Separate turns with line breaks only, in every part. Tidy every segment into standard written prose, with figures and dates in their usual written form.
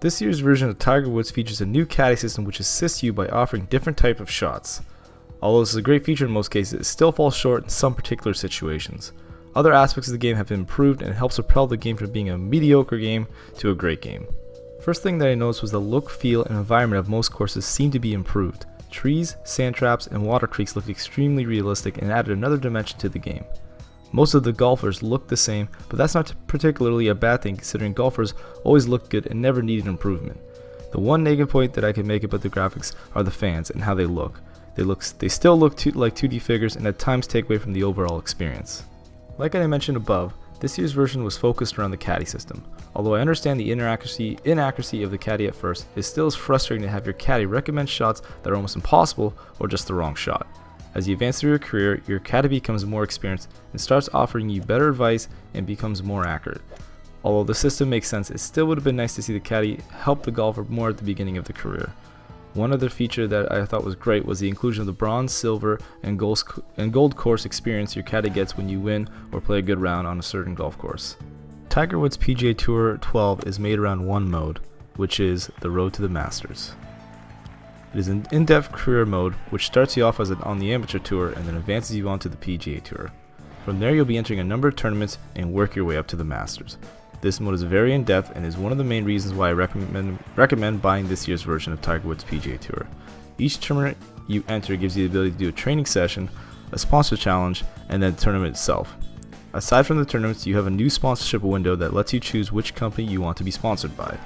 This year's version of Tiger Woods features a new caddy system which assists you by offering different types of shots. Although this is a great feature in most cases, it still falls short in some particular situations. Other aspects of the game have been improved, and it helps propel the game from being a mediocre game to a great game. First thing that I noticed was the look, feel, and environment of most courses seemed to be improved. Trees, sand traps, and water creeks looked extremely realistic and added another dimension to the game. Most of the golfers looked the same, but that's not particularly a bad thing considering golfers always look good and never needed improvement. The one negative point that I can make about the graphics are the fans and how they look. They still look like 2D figures and at times take away from the overall experience. Like I mentioned above, this year's version was focused around the caddy system. Although I understand the inaccuracy of the caddy at first, it still is frustrating to have your caddy recommend shots that are almost impossible or just the wrong shot. As you advance through your career, your caddy becomes more experienced and starts offering you better advice and becomes more accurate. Although the system makes sense, it still would have been nice to see the caddy help the golfer more at the beginning of the career. One other feature that I thought was great was the inclusion of the bronze, silver, and gold course experience your caddy gets when you win or play a good round on a certain golf course. Tiger Woods PGA Tour 12 is made around one mode, which is the Road to the Masters. It is an in-depth career mode which starts you off on the amateur tour and then advances you onto the PGA Tour. From there you'll be entering a number of tournaments and work your way up to the Masters. This mode is very in-depth and is one of the main reasons why I recommend buying this year's version of Tiger Woods PGA Tour. Each tournament you enter gives you the ability to do a training session, a sponsor challenge, and then the tournament itself. Aside from the tournaments, you have a new sponsorship window that lets you choose which company you want to be sponsored by.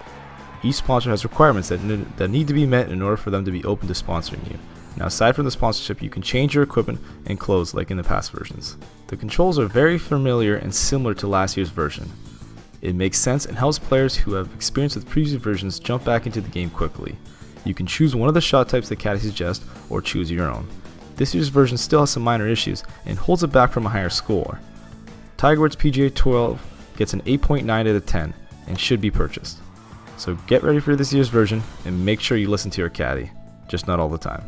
Each sponsor has requirements that need to be met in order for them to be open to sponsoring you. Now, aside from the sponsorship, you can change your equipment and clothes like in the past versions. The controls are very familiar and similar to last year's version. It makes sense and helps players who have experience with previous versions jump back into the game quickly. You can choose one of the shot types the caddy suggests or choose your own. This year's version still has some minor issues and holds it back from a higher score. Tiger Woods PGA 12 gets an 8.9 out of 10 and should be purchased. So get ready for this year's version and make sure you listen to your caddy, just not all the time.